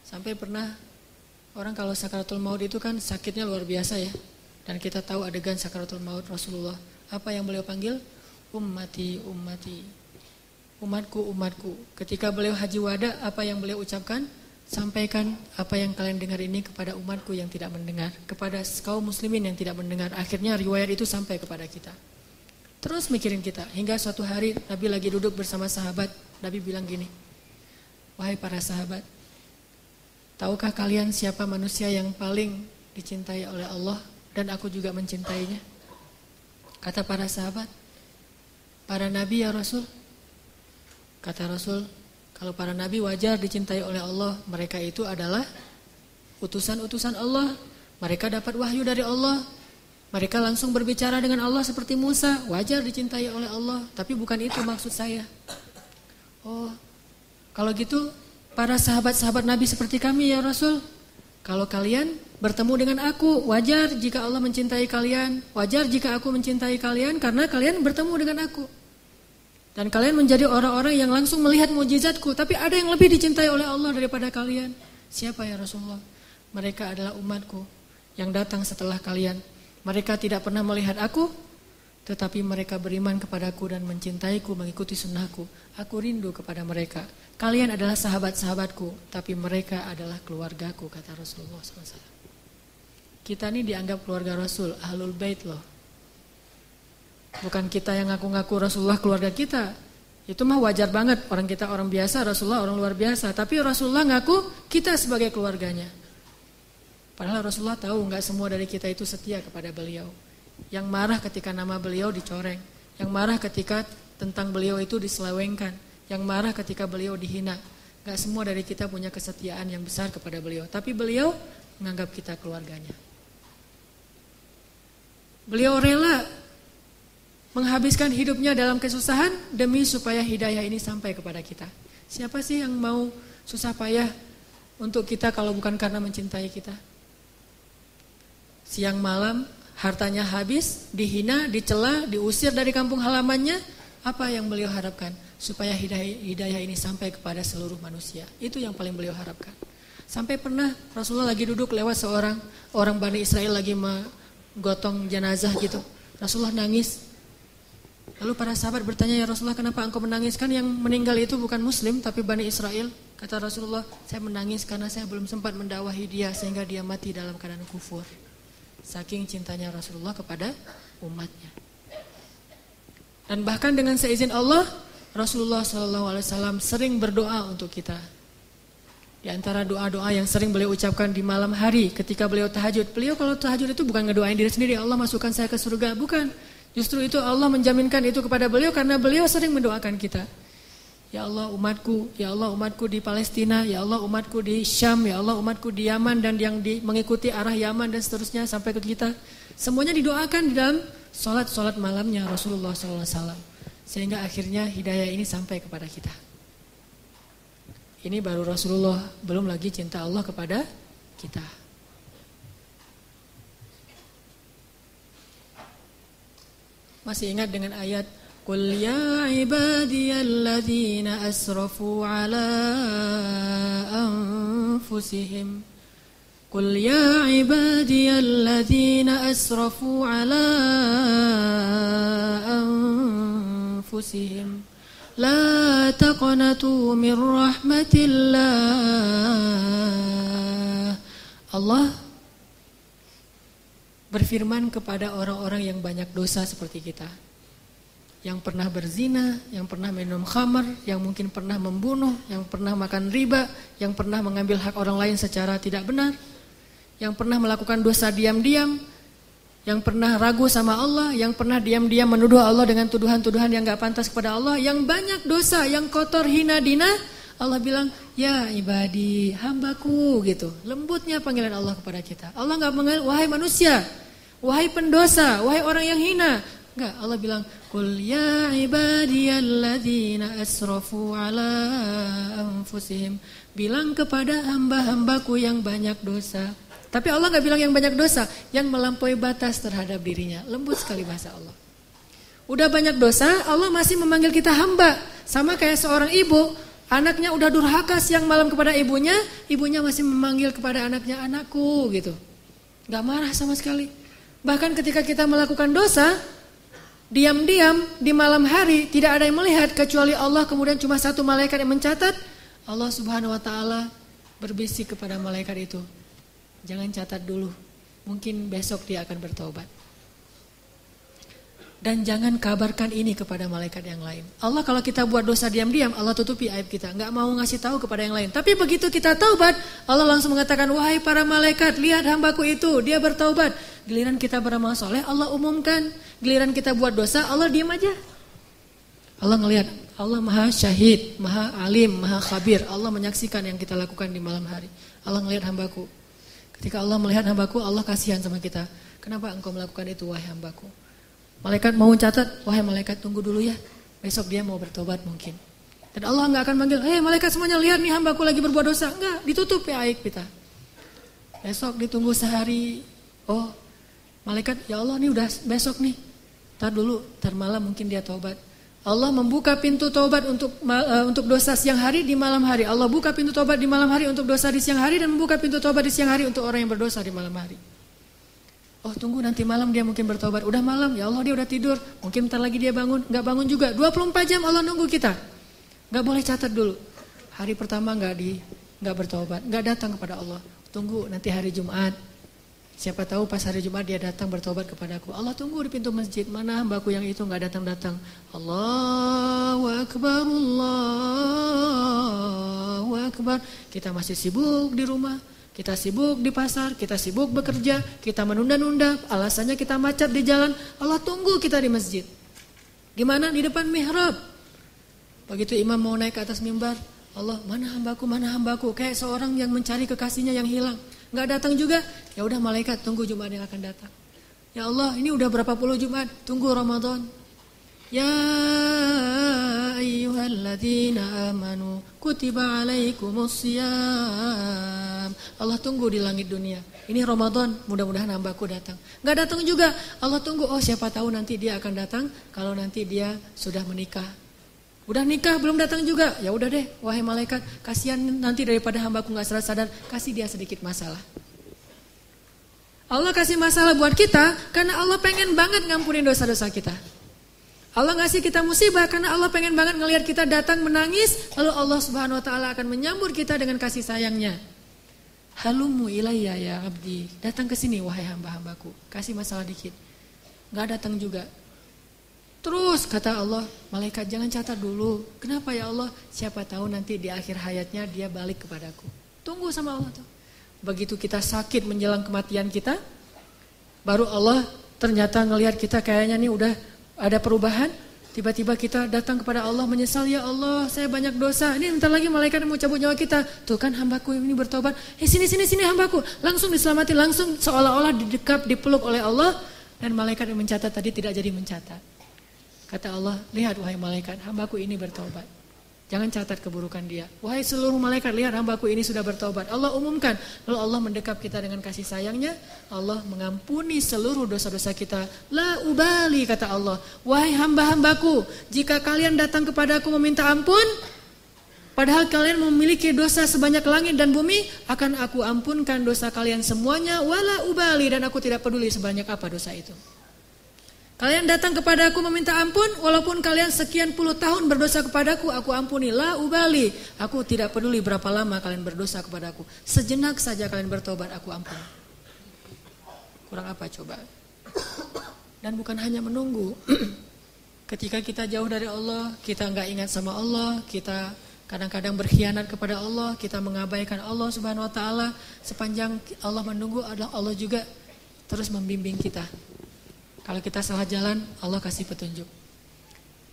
Sampai pernah orang kalau sakaratul maut itu kan sakitnya luar biasa ya. Dan kita tahu adegan sakaratul maut Rasulullah. Apa yang beliau panggil? Ummati. Umatku. Ketika beliau haji wada, apa yang beliau ucapkan? Sampaikan apa yang kalian dengar ini kepada umatku yang tidak mendengar. Kepada kaum muslimin yang tidak mendengar. Akhirnya riwayat itu sampai kepada kita. Terus mikirin kita. Hingga suatu hari Nabi lagi duduk bersama sahabat. Nabi bilang gini, wahai para sahabat, tahukah kalian siapa manusia yang paling dicintai oleh Allah? Dan aku juga mencintainya. Kata para sahabat, para nabi ya Rasul. Kata Rasul, kalau para nabi wajar dicintai oleh Allah. Mereka itu adalah utusan-utusan Allah. Mereka dapat wahyu dari Allah. Mereka langsung berbicara dengan Allah seperti Musa, wajar dicintai oleh Allah, tapi bukan itu maksud saya. Oh, kalau gitu para sahabat-sahabat Nabi seperti kami ya Rasul, kalau kalian bertemu dengan aku, wajar jika Allah mencintai kalian, wajar jika aku mencintai kalian karena kalian bertemu dengan aku. Dan kalian menjadi orang-orang yang langsung melihat mukjizatku, tapi ada yang lebih dicintai oleh Allah daripada kalian. Siapa ya Rasulullah? Mereka adalah umatku yang datang setelah kalian. Mereka tidak pernah melihat aku, tetapi mereka beriman kepadaku dan mencintaiku, mengikuti sunnahku. Aku rindu kepada mereka. Kalian adalah sahabat-sahabatku, tapi mereka adalah keluargaku, kata Rasulullah SAW. Kita ini dianggap keluarga Rasul, Ahlul Bait loh. Bukan kita yang ngaku-ngaku Rasulullah keluarga kita. Itu mah wajar banget, orang kita orang biasa, Rasulullah orang luar biasa. Tapi Rasulullah ngaku kita sebagai keluarganya. Padahal Rasulullah tahu enggak semua dari kita itu setia kepada beliau. Yang marah ketika nama beliau dicoreng, yang marah ketika tentang beliau itu diselewengkan, yang marah ketika beliau dihina. Enggak semua dari kita punya kesetiaan yang besar kepada beliau, tapi beliau menganggap kita keluarganya. Beliau rela menghabiskan hidupnya dalam kesusahan demi supaya hidayah ini sampai kepada kita. Siapa sih yang mau susah payah untuk kita kalau bukan karena mencintai kita? Siang malam hartanya habis, dihina, dicela, diusir dari kampung halamannya. Apa yang beliau harapkan? Supaya hidayah ini sampai kepada seluruh manusia. Itu yang paling beliau harapkan. Sampai pernah Rasulullah lagi duduk lewat seorang orang Bani Israel lagi menggotong jenazah gitu. Rasulullah nangis. Lalu para sahabat bertanya, ya Rasulullah, kenapa engkau menangis? Kan yang meninggal itu bukan muslim tapi Bani Israel. Kata Rasulullah, saya menangis karena saya belum sempat mendakwahi dia sehingga dia mati dalam keadaan kufur. Saking cintanya Rasulullah kepada umatnya. Dan bahkan dengan seizin Allah, Rasulullah SAW sering berdoa untuk kita. Di antara doa-doa yang sering beliau ucapkan di malam hari ketika beliau tahajud. Beliau kalau tahajud itu bukan ngedoain diri sendiri, Allah masukkan saya ke surga, bukan. Justru itu Allah menjaminkan itu kepada beliau karena beliau sering mendoakan kita. Ya Allah umatku di Palestina, ya Allah umatku di Syam, ya Allah umatku di Yaman dan yang mengikuti arah Yaman dan seterusnya sampai ke kita. Semuanya didoakan di dalam solat malamnya Rasulullah SAW. Sehingga akhirnya hidayah ini sampai kepada kita. Ini baru Rasulullah, belum lagi cinta Allah kepada kita. Masih ingat dengan ayat Qul ya ibadiyalladzina asrafu ala anfusihim Qul ya ibadiyalladzina asrafu ala anfusihim La taqnatu min rahmatillah. Allah berfirman kepada orang-orang yang banyak dosa seperti kita, yang pernah berzina, yang pernah minum khamar, yang mungkin pernah membunuh, yang pernah makan riba, yang pernah mengambil hak orang lain secara tidak benar, yang pernah melakukan dosa diam-diam, yang pernah ragu sama Allah, yang pernah diam-diam menuduh Allah dengan tuduhan-tuduhan yang gak pantas kepada Allah, yang banyak dosa, yang kotor, hina, dina. Allah bilang, ya ibadi, hambaku gitu. Lembutnya panggilan Allah kepada kita. Allah gak mengenal, wahai manusia, wahai pendosa, wahai orang yang hina. Enggak, Allah bilang, Qul ya ibadiyalladzina asrafu ala anfusihim. Bilang kepada hamba-hambaku yang banyak dosa. Tapi Allah gak bilang yang banyak dosa, yang melampaui batas terhadap dirinya. Lembut sekali bahasa Allah. Udah banyak dosa, Allah masih memanggil kita hamba. Sama kayak seorang ibu, anaknya udah durhaka siang malam kepada ibunya, ibunya masih memanggil kepada anaknya, anakku gitu. Gak marah sama sekali. Bahkan ketika kita melakukan dosa, diam-diam di malam hari, tidak ada yang melihat kecuali Allah, kemudian cuma satu malaikat yang mencatat. Allah Subhanahu wa ta'ala berbisik kepada malaikat itu, jangan catat dulu, mungkin besok dia akan bertobat. Dan jangan kabarkan ini kepada malaikat yang lain. Allah kalau kita buat dosa diam-diam, Allah tutupi aib kita, gak mau ngasih tahu kepada yang lain. Tapi begitu kita taubat, Allah langsung mengatakan, wahai para malaikat, lihat hambaku itu, dia bertaubat. Giliran kita beramal soleh, Allah umumkan. Giliran kita buat dosa, Allah diam aja. Allah ngelihat, Allah maha syahid, maha alim, maha khabir. Allah menyaksikan yang kita lakukan di malam hari. Allah ngelihat hambaku. Ketika Allah melihat hambaku, Allah kasihan sama kita. Kenapa engkau melakukan itu wahai hambaku? Malaikat mau catat, wahai malaikat tunggu dulu ya. Besok dia mau bertobat mungkin. Dan Allah enggak akan manggil, malaikat semuanya lihat nih hambaku lagi berbuat dosa. Enggak, ditutup ya aib kita. Besok ditunggu sehari. Oh, malaikat, ya Allah nih udah besok nih. Tar dulu, tar malam mungkin dia tobat. Allah membuka pintu tobat untuk dosa siang hari di malam hari. Allah buka pintu tobat di malam hari untuk dosa di siang hari dan membuka pintu tobat di siang hari untuk orang yang berdosa di malam hari. Oh tunggu nanti malam dia mungkin bertobat. Udah malam, ya Allah dia udah tidur. Mungkin bentar lagi dia bangun, enggak bangun juga. 24 jam Allah nunggu kita. Enggak boleh catat dulu. Hari pertama enggak bertobat, enggak datang kepada Allah. Tunggu nanti hari Jumat. Siapa tahu pas hari Jumat dia datang bertobat kepadaku. Allah tunggu di pintu masjid. Mana hambaku yang itu enggak datang-datang. Allahu Akbar, Allahu Akbar. Kita masih sibuk di rumah. Kita sibuk di pasar, kita sibuk bekerja, kita menunda-nunda, alasannya kita macet di jalan. Allah tunggu kita di masjid. Gimana? Di depan mihrab. Begitu imam mau naik ke atas mimbar, Allah, mana hambaku, kayak seorang yang mencari kekasihnya yang hilang. Enggak datang juga, ya udah malaikat tunggu Jumat yang akan datang. Ya Allah, ini udah berapa puluh Jumat, tunggu Ramadan. Ya ayyuhalladzina amanu kutiba alaikumusiyam. Allah tunggu di langit dunia. Ini Ramadan, mudah-mudahan hambaku datang. Enggak datang juga. Allah tunggu, oh siapa tahu nanti dia akan datang kalau nanti dia sudah menikah. Udah nikah belum datang juga. Ya udah deh, wahai malaikat, kasihan nanti daripada hambaku enggak sadar, kasih dia sedikit masalah. Allah kasih masalah buat kita karena Allah pengen banget ngampunin dosa-dosa kita. Allah ngasih kita musibah karena Allah pengen banget ngelihat kita datang menangis, lalu Allah Subhanahu wa taala akan menyambut kita dengan kasih sayangnya. Halumu ilayya ya abdi. Datang ke sini wahai hamba-hambaku. Kasih masalah dikit. Enggak datang juga. Terus kata Allah, malaikat jangan catat dulu. Kenapa ya Allah? Siapa tahu nanti di akhir hayatnya dia balik kepadaku. Tunggu sama Allah tuh. Begitu kita sakit menjelang kematian kita, baru Allah ternyata ngelihat kita kayaknya nih udah ada perubahan, tiba-tiba kita datang kepada Allah menyesal, ya Allah saya banyak dosa, ini bentar lagi malaikat mau cabut nyawa kita. Tuh kan hambaku ini bertobat, sini hambaku, langsung diselamati, langsung seolah-olah didekap, dipeluk oleh Allah. Dan malaikat yang mencatat tadi tidak jadi mencatat. Kata Allah, lihat wahai malaikat, hambaku ini bertobat. Jangan catat keburukan dia. Wahai seluruh malaikat, lihat hambaku ini sudah bertobat. Allah umumkan. Lalu Allah mendekap kita dengan kasih sayangnya. Allah mengampuni seluruh dosa-dosa kita. La ubali, kata Allah. Wahai hamba-hambaku, jika kalian datang kepadaku meminta ampun, padahal kalian memiliki dosa sebanyak langit dan bumi, akan aku ampunkan dosa kalian semuanya. Wala ubali, dan aku tidak peduli sebanyak apa dosa itu. Kalian datang kepadaku meminta ampun, walaupun kalian sekian puluh tahun berdosa kepadaku, aku ampuni. La ubali, aku tidak peduli berapa lama kalian berdosa kepadaku. Sejenak saja kalian bertobat, aku ampuni. Kurang apa coba? Dan bukan hanya menunggu. Ketika kita jauh dari Allah, kita enggak ingat sama Allah, kita kadang-kadang berkhianat kepada Allah, kita mengabaikan Allah Subhanahu wa taala. Sepanjang Allah menunggu, Allah juga terus membimbing kita. Kalau kita salah jalan, Allah kasih petunjuk.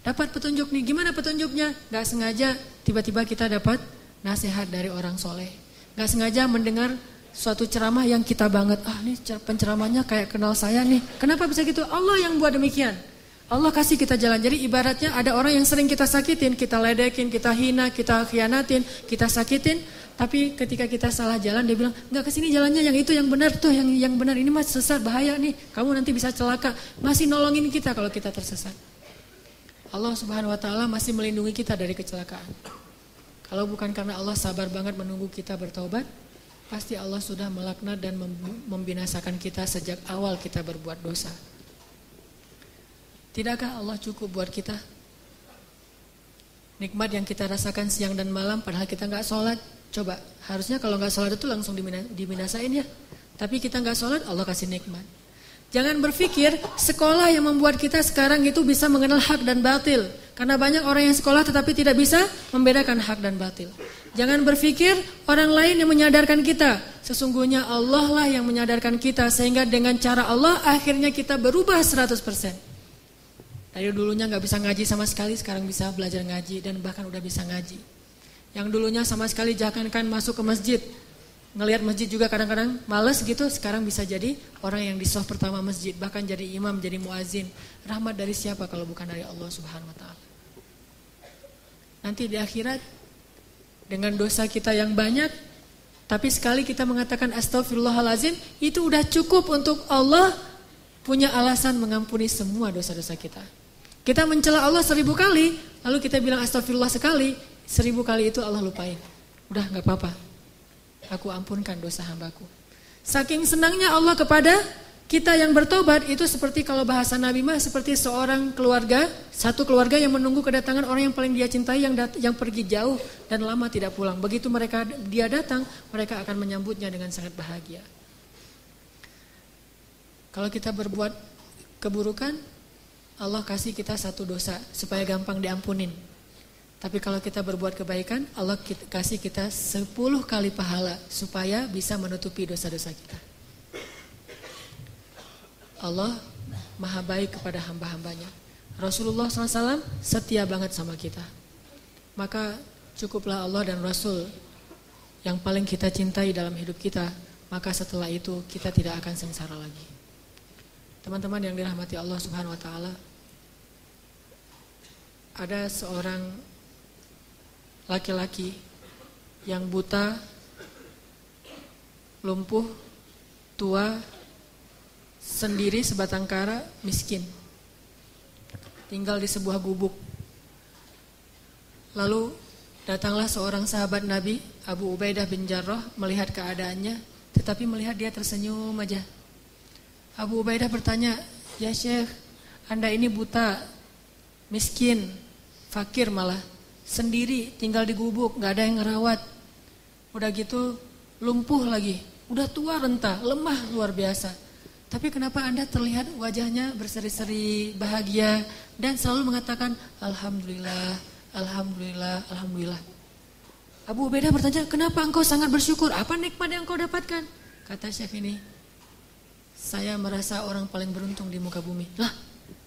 Dapat petunjuk nih, gimana petunjuknya? Gak sengaja tiba-tiba kita dapat nasihat dari orang soleh. Gak sengaja mendengar suatu ceramah yang kita banget. Nih penceramahnya kayak kenal saya nih. Kenapa bisa gitu? Allah yang buat demikian. Allah kasih kita jalan. Jadi ibaratnya ada orang yang sering kita sakitin, kita ledekin, kita hina, kita khianatin, kita sakitin. Tapi ketika kita salah jalan, dia bilang, enggak kesini jalannya, yang itu yang benar tuh, yang benar ini mas sesat, bahaya nih, kamu nanti bisa celaka. Masih nolongin kita kalau kita tersesat. Allah Subhanahu wa taala masih melindungi kita dari kecelakaan. Kalau bukan karena Allah sabar banget menunggu kita bertaubat, pasti Allah sudah melaknat dan membinasakan kita sejak awal kita berbuat dosa. Tidakkah Allah cukup buat kita? Nikmat yang kita rasakan siang dan malam padahal kita enggak sholat. Coba, harusnya kalau nggak sholat itu langsung dibinasain ya. Tapi kita nggak sholat, Allah kasih nikmat. Jangan berpikir sekolah yang membuat kita sekarang itu bisa mengenal hak dan batil. Karena banyak orang yang sekolah tetapi tidak bisa membedakan hak dan batil. Jangan berpikir orang lain yang menyadarkan kita. Sesungguhnya Allah lah yang menyadarkan kita. Sehingga dengan cara Allah akhirnya kita berubah 100%. Dari dulunya nggak bisa ngaji sama sekali, sekarang bisa belajar ngaji dan bahkan udah bisa ngaji. Yang dulunya sama sekali jangankan masuk ke masjid, ngelihat masjid juga kadang-kadang males gitu, sekarang bisa jadi orang yang di shaf pertama masjid, bahkan jadi imam, jadi muazin. Rahmat dari siapa kalau bukan dari Allah Subhanahu wa taala? Nanti di akhirat dengan dosa kita yang banyak, tapi sekali kita mengatakan astagfirullahalazim, itu udah cukup untuk Allah punya alasan mengampuni semua dosa-dosa kita. Kita mencela Allah 1000 kali, lalu kita bilang astagfirullah sekali, 1000 kali itu Allah lupain. Udah gak apa-apa, aku ampunkan dosa hambaku. Saking senangnya Allah kepada kita yang bertobat, itu seperti kalau bahasa Nabi mah seperti seorang keluarga, satu keluarga yang menunggu kedatangan orang yang paling dia cintai yang pergi jauh dan lama tidak pulang. Begitu dia datang, mereka akan menyambutnya dengan sangat bahagia. Kalau kita berbuat keburukan, Allah kasih kita satu dosa supaya gampang diampunin. Tapi kalau kita berbuat kebaikan, Allah kasih kita 10 kali pahala supaya bisa menutupi dosa-dosa kita. Allah maha baik kepada hamba-hambanya. Rasulullah SAW setia banget sama kita. Maka cukuplah Allah dan Rasul yang paling kita cintai dalam hidup kita. Maka setelah itu kita tidak akan sengsara lagi. Teman-teman yang dirahmati Allah Subhanahu wa taala, ada seorang laki-laki yang buta, lumpuh, tua, sendiri sebatang kara, miskin. Tinggal di sebuah gubuk. Lalu datanglah seorang sahabat Nabi, Abu Ubaidah bin Jarrah, melihat keadaannya, tetapi melihat dia tersenyum aja. Abu Ubaidah bertanya, "Ya Syekh, Anda ini buta, miskin, fakir malah, sendiri, tinggal di gubuk, gak ada yang ngerawat. Udah gitu lumpuh lagi, udah tua renta, lemah luar biasa. Tapi kenapa Anda terlihat wajahnya berseri-seri, bahagia, dan selalu mengatakan Alhamdulillah, Alhamdulillah, Alhamdulillah." Abu Ubaidah bertanya, "Kenapa engkau sangat bersyukur? Apa nikmat yang engkau dapatkan?" Kata Syekh ini, "Saya merasa orang paling beruntung di muka bumi." Lah,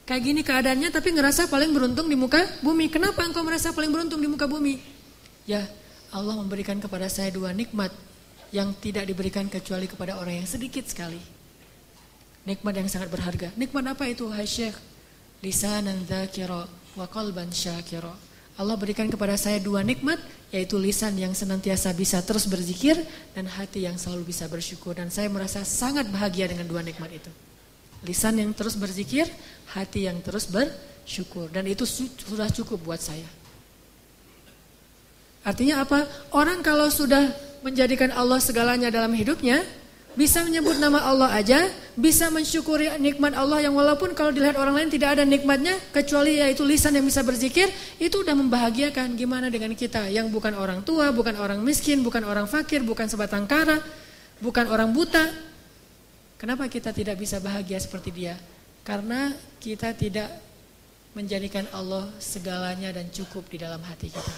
kayak gini keadaannya tapi ngerasa paling beruntung di muka bumi. Kenapa engkau merasa paling beruntung di muka bumi? Ya, Allah memberikan kepada saya 2 nikmat yang tidak diberikan kecuali kepada orang yang sedikit sekali. Nikmat yang sangat berharga. Nikmat apa itu, hai Syekh? Lisanan dzakira wa qalban syakira. Allah berikan kepada saya 2 nikmat, yaitu lisan yang senantiasa bisa terus berzikir dan hati yang selalu bisa bersyukur. Dan saya merasa sangat bahagia dengan 2 nikmat itu. Lisan yang terus berzikir, hati yang terus bersyukur. Dan itu sudah cukup buat saya. Artinya apa? Orang kalau sudah menjadikan Allah segalanya dalam hidupnya, bisa menyebut nama Allah aja, bisa mensyukuri nikmat Allah yang walaupun kalau dilihat orang lain tidak ada nikmatnya, kecuali yaitu lisan yang bisa berzikir, itu udah membahagiakan. Gimana dengan kita yang bukan orang tua, bukan orang miskin, bukan orang fakir, bukan sebatang kara, bukan orang buta. Kenapa kita tidak bisa bahagia seperti dia? Karena kita tidak menjadikan Allah segalanya dan cukup di dalam hati kita.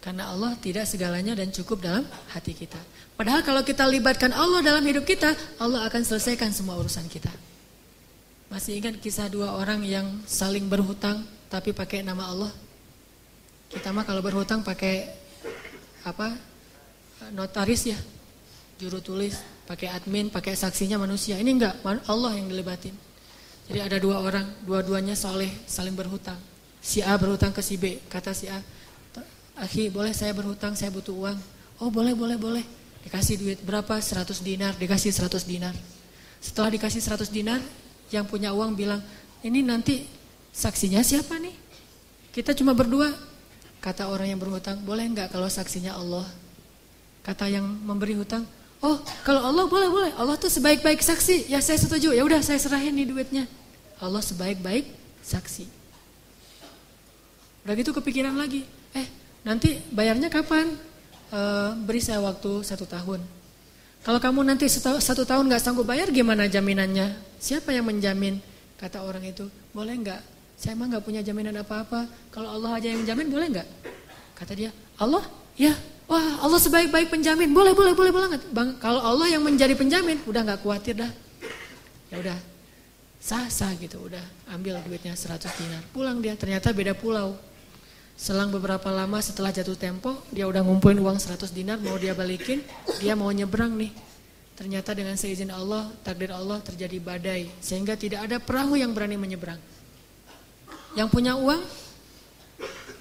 Karena Allah tidak segalanya dan cukup dalam hati kita. Padahal kalau kita libatkan Allah dalam hidup kita, Allah akan selesaikan semua urusan kita. Masih ingat kisah 2 orang yang saling berhutang tapi pakai nama Allah? Kita mah kalau berhutang pakai apa? Notaris ya, juru tulis, pakai admin, pakai saksinya manusia. Ini enggak, Allah yang dilibatin. Jadi ada 2 orang, dua-duanya soleh, saling berhutang. Si A berhutang ke si B, kata si A, "Akhi, boleh saya berhutang, saya butuh uang." "Oh boleh. Dikasih duit berapa? 100 dinar, dikasih 100 dinar. Setelah dikasih 100 dinar, yang punya uang bilang, "Ini nanti saksinya siapa nih? Kita cuma berdua." Kata orang yang berhutang, "Boleh enggak kalau saksinya Allah?" Kata yang memberi hutang, "Oh kalau Allah boleh. Allah tuh sebaik-baik saksi." "Ya saya setuju, ya udah saya serahin nih duitnya." Allah sebaik-baik saksi. Udah gitu kepikiran lagi, nanti bayarnya kapan? Beri saya waktu 1 tahun. Kalau kamu nanti 1 tahun gak sanggup bayar, gimana jaminannya? Siapa yang menjamin? Kata orang itu, "Boleh gak? Saya emang gak punya jaminan apa-apa. Kalau Allah aja yang menjamin, boleh gak?" Kata dia, "Allah? Ya, wah Allah sebaik-baik penjamin. Boleh banget. Bang, kalau Allah yang menjadi penjamin, udah gak khawatir dah." Ya udah, sah gitu, udah ambil duitnya 100 dinar. Pulang dia, ternyata beda pulau. Selang beberapa lama setelah jatuh tempo, dia udah ngumpulin uang 100 dinar, mau dia balikin, dia mau nyebrang nih. Ternyata dengan seizin Allah, takdir Allah terjadi badai, sehingga tidak ada perahu yang berani menyeberang. Yang punya uang,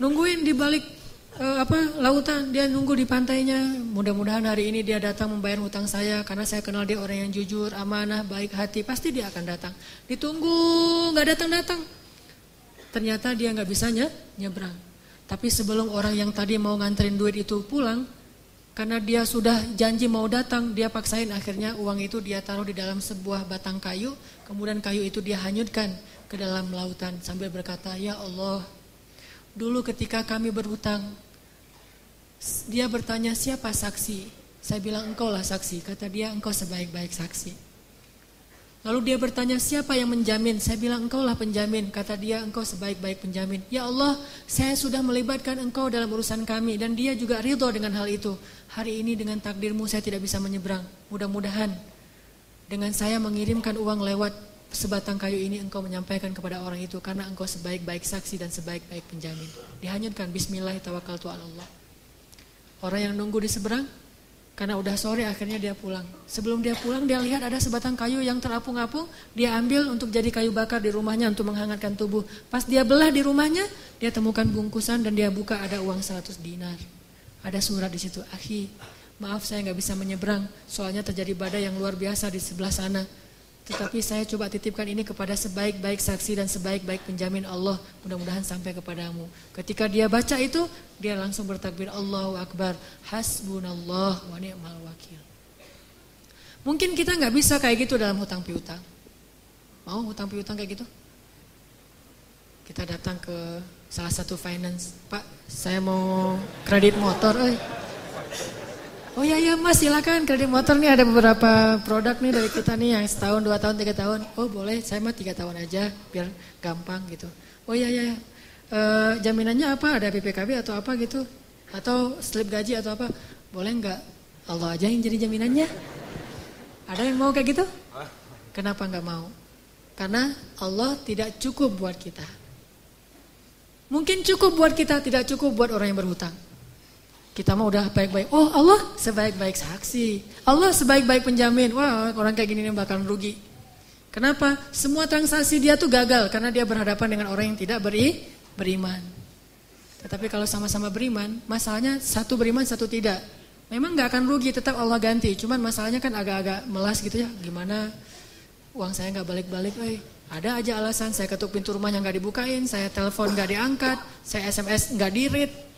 nungguin di balik lautan, dia nunggu di pantainya. Mudah-mudahan hari ini dia datang membayar hutang saya, karena saya kenal dia orang yang jujur, amanah, baik hati, pasti dia akan datang. Ditunggu, nggak datang-datang. Ternyata dia nggak bisa nyebrang. Tapi sebelum orang yang tadi mau nganterin duit itu pulang, karena dia sudah janji mau datang, dia paksain akhirnya uang itu dia taruh di dalam sebuah batang kayu, kemudian kayu itu dia hanyutkan ke dalam lautan sambil berkata, "Ya Allah, dulu ketika kami berhutang," dia bertanya, "Siapa saksi?" Saya bilang, "Engkau lah saksi." Kata dia, "Engkau sebaik-baik saksi." Lalu dia bertanya, "Siapa yang menjamin?" Saya bilang, "Engkau lah penjamin." Kata dia, "Engkau sebaik-baik penjamin." "Ya Allah, saya sudah melibatkan engkau dalam urusan kami." Dan dia juga ridho dengan hal itu. "Hari ini dengan takdirmu saya tidak bisa menyeberang. Mudah-mudahan dengan saya mengirimkan uang lewat sebatang kayu ini engkau menyampaikan kepada orang itu, karena engkau sebaik-baik saksi dan sebaik-baik penjamin." Dihanyutkan, bismillah tawakkaltu ala Allah. Orang yang nunggu di seberang, karena udah sore akhirnya dia pulang. Sebelum dia pulang dia lihat ada sebatang kayu yang terapung-apung, dia ambil untuk jadi kayu bakar di rumahnya untuk menghangatkan tubuh. Pas dia belah di rumahnya, dia temukan bungkusan dan dia buka, ada uang 100 dinar. Ada surat di situ, "Akhi, maaf saya nggak bisa menyeberang, soalnya terjadi badai yang luar biasa di sebelah sana. Tetapi saya coba titipkan ini kepada sebaik-baik saksi dan sebaik-baik penjamin Allah, mudah-mudahan sampai kepadamu." Ketika dia baca itu, dia langsung bertakbir, Allahu Akbar, hasbunallah wa ni'mal wakil. Mungkin kita nggak bisa kayak gitu dalam hutang piutang. Mau hutang piutang kayak gitu? Kita datang ke salah satu finance, "Pak, saya mau kredit motor." "Oh ya Mas, silakan kredit motor nih, ada beberapa produk nih dari kita nih yang setahun, 2 tahun, 3 tahun. "Oh boleh, saya mah 3 tahun aja biar gampang gitu." "Oh ya. Jaminannya apa? Ada BPKB atau apa gitu? Atau slip gaji atau apa?" "Boleh nggak? Allah aja yang jadi jaminannya." Ada yang mau kayak gitu? Kenapa nggak mau? Karena Allah tidak cukup buat kita. Mungkin cukup buat kita, tidak cukup buat orang yang berhutang. Kita mah udah baik-baik. Oh, Allah sebaik-baik saksi, Allah sebaik-baik penjamin. Wah, orang kayak gini bakalan rugi. Kenapa? Semua transaksi dia tuh gagal karena dia berhadapan dengan orang yang tidak beriman. Tetapi kalau sama-sama beriman, masalahnya satu beriman, satu tidak. Memang gak akan rugi, tetap Allah ganti. Cuman masalahnya kan agak-agak melas gitu ya. Gimana uang saya gak balik-balik, ada aja alasan. Saya ketuk pintu rumahnya gak dibukain, saya telepon gak diangkat, saya SMS gak di-read.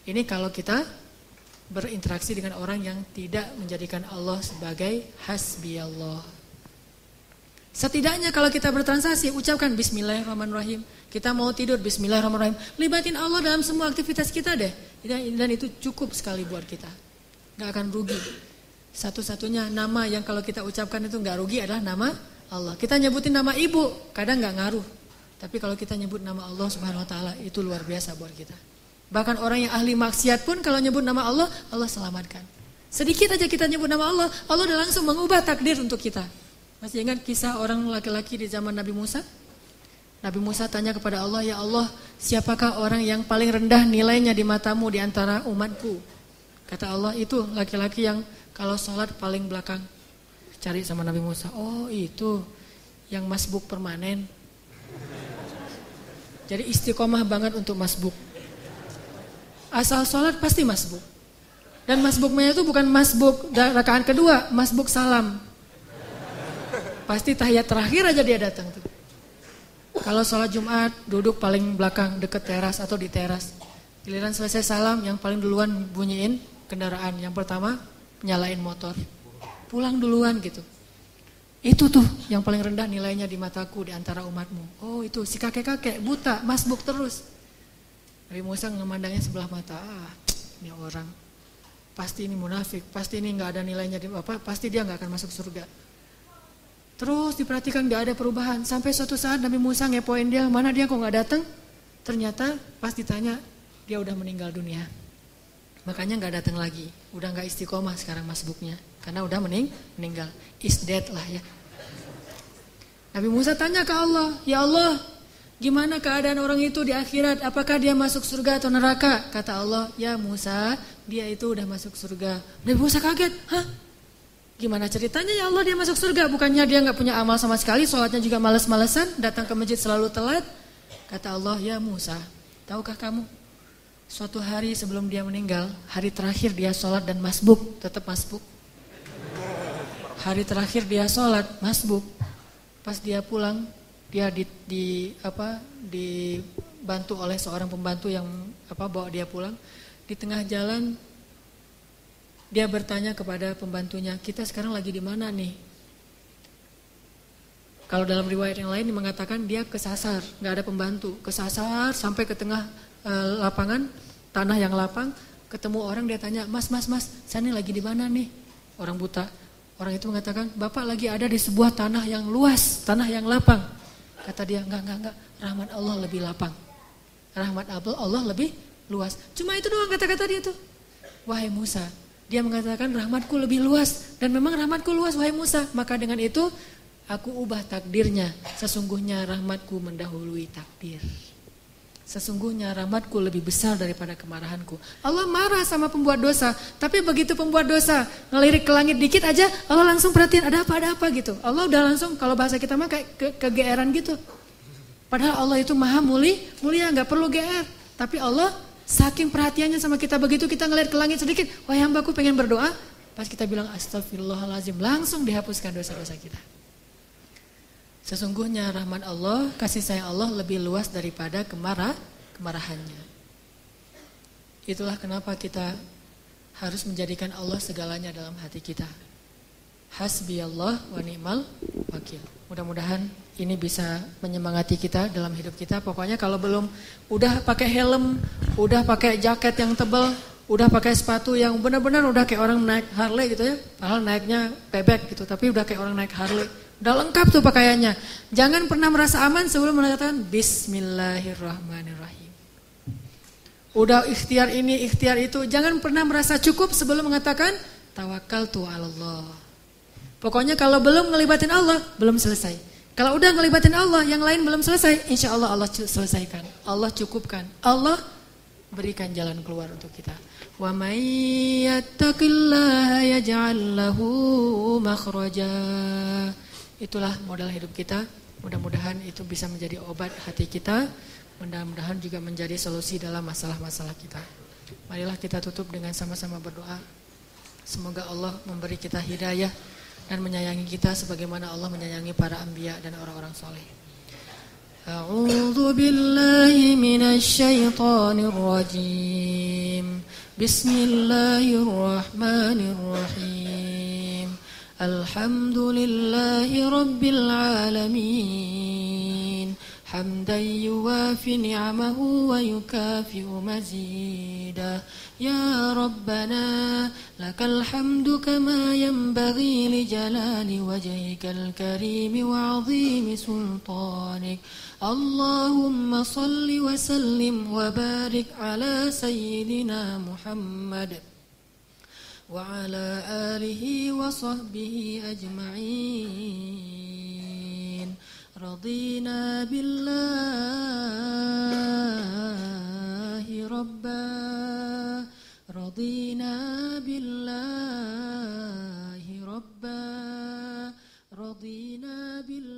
Ini kalau kita berinteraksi dengan orang yang tidak menjadikan Allah sebagai hasbiyallah. Setidaknya kalau kita bertransaksi, ucapkan bismillahirrahmanirrahim. Kita mau tidur, bismillahirrahmanirrahim. Libatin Allah dalam semua aktivitas kita deh. Dan itu cukup sekali buat kita. Gak akan rugi. Satu-satunya nama yang kalau kita ucapkan itu gak rugi adalah nama Allah. Kita nyebutin nama ibu, kadang gak ngaruh. Tapi kalau kita nyebut nama Allah subhanahu wa ta'ala, itu luar biasa buat kita. Bahkan orang yang ahli maksiat pun kalau nyebut nama Allah, Allah selamatkan. Sedikit aja kita nyebut nama Allah, Allah udah langsung mengubah takdir untuk kita. Masih ingat kisah orang laki-laki di zaman Nabi Musa? Nabi Musa tanya kepada Allah, "Ya Allah, siapakah orang yang paling rendah nilainya di matamu di antara umatku?" Kata Allah, "Itu laki-laki yang kalau sholat paling belakang." Cari sama Nabi Musa, "Oh itu yang masbuk permanen." Jadi istiqomah banget untuk masbuk. Asal sholat pasti masbuk. Dan masbuknya itu bukan masbuk rakaat kedua, masbuk salam. Pasti tahiyat terakhir aja dia datang tuh. Kalau sholat Jumat duduk paling belakang deket teras atau di teras. Giliran selesai salam yang paling duluan bunyiin kendaraan. Yang pertama nyalain motor. Pulang duluan gitu. Itu tuh yang paling rendah nilainya di mataku di antara umatmu. Oh itu si kakek-kakek buta masbuk terus. Nabi Musa memandangnya sebelah mata. Ini orang pasti ini munafik, pasti ini nggak ada nilainya di apa, pasti dia nggak akan masuk surga. Terus diperhatikan nggak ada perubahan. Sampai suatu saat Nabi Musa ngepoin dia, mana dia kok nggak datang? Ternyata pas ditanya dia udah meninggal dunia. Makanya nggak datang lagi. Udah nggak istiqomah sekarang masbuknya, karena udah meninggal. Is dead lah ya. Nabi Musa tanya ke Allah, "Ya Allah, Gimana keadaan orang itu di akhirat? Apakah dia masuk surga atau neraka? Kata Allah, ya Musa, dia itu udah masuk surga. Nabi Musa kaget, hah? Gimana ceritanya ya Allah dia masuk surga? Bukannya dia gak punya amal sama sekali, sholatnya juga males-malesan, datang ke masjid selalu telat. Kata Allah, ya Musa, tahukah kamu? Suatu hari sebelum dia meninggal, hari terakhir dia sholat dan masbuk, tetap masbuk. Hari terakhir dia sholat, masbuk. Pas dia pulang, dia dibantu oleh seorang pembantu yang bawa dia pulang. Di tengah jalan dia bertanya kepada pembantunya, kita sekarang lagi di mana nih? Kalau dalam riwayat yang lain mengatakan dia kesasar, nggak ada pembantu, kesasar sampai ke tengah lapangan, tanah yang lapang, ketemu orang, dia tanya, mas, saya ini lagi di mana nih? Orang buta. Orang itu mengatakan, bapak lagi ada di sebuah tanah yang luas, tanah yang lapang. Kata dia, enggak, rahmat Allah lebih lapang. Rahmat Allah lebih luas. Cuma itu doang kata-kata dia tuh. Wahai Musa, dia mengatakan rahmatku lebih luas. Dan memang rahmatku luas, wahai Musa. Maka dengan itu, aku ubah takdirnya. Sesungguhnya rahmatku mendahului takdir. Sesungguhnya rahmatku lebih besar daripada kemarahanku. Allah marah sama pembuat dosa. Tapi begitu pembuat dosa ngelirik ke langit dikit aja, Allah langsung perhatiin ada apa gitu. Allah udah langsung, kalau bahasa kita mah kayak kegeeran gitu. Padahal Allah itu maha mulia, gak perlu GR. Tapi Allah saking perhatiannya sama kita, begitu kita ngelirik ke langit sedikit, wahai hambaku pengen berdoa, pas kita bilang astagfirullahaladzim, langsung dihapuskan dosa-dosa kita. Sesungguhnya rahmat Allah, kasih sayang Allah lebih luas daripada kemarahannya. Itulah kenapa kita harus menjadikan Allah segalanya dalam hati kita. Hasbiyallah wa ni'mal wakil. Mudah-mudahan ini bisa menyemangati kita dalam hidup kita. Pokoknya kalau belum udah pakai helm, udah pakai jaket yang tebal, udah pakai sepatu yang benar-benar udah kayak orang naik Harley gitu ya. Padahal naiknya bebek gitu, tapi udah kayak orang naik Harley. Udah lengkap tuh pakaiannya. Jangan pernah merasa aman sebelum mengatakan Bismillahirrahmanirrahim. Udah ikhtiar ini, ikhtiar itu. Jangan pernah merasa cukup sebelum mengatakan Tawakkaltu 'alallah. Pokoknya kalau belum ngelibatin Allah, belum selesai. Kalau udah ngelibatin Allah, yang lain belum selesai, insya Allah Allah selesaikan. Allah cukupkan. Allah berikan jalan keluar untuk kita. Wa may yattaqillaha yaj'al lahu makhraja. Itulah modal hidup kita. Mudah-mudahan itu bisa menjadi obat hati kita. Mudah-mudahan juga menjadi solusi dalam masalah-masalah kita. Marilah kita tutup dengan sama-sama berdoa. Semoga Allah memberi kita hidayah dan menyayangi kita sebagaimana Allah menyayangi para anbiya dan orang-orang soleh. A'udzu billahi minasy syaithanir rajim. Bismillahirrahmanirrahim. Alhamdulillahi rabbil alamin. حمدا يوافي نعمه ويكافئ مزيدا يا ربنا لك الحمد كما ينبغي لجلال وجهك الكريم وعظيم سلطانك اللهم صل وسلم وبارك على سيدنا محمد وعلى آله وصحبه أجمعين رضينا بالله ربا رضينا بالله ربا رضينا بالله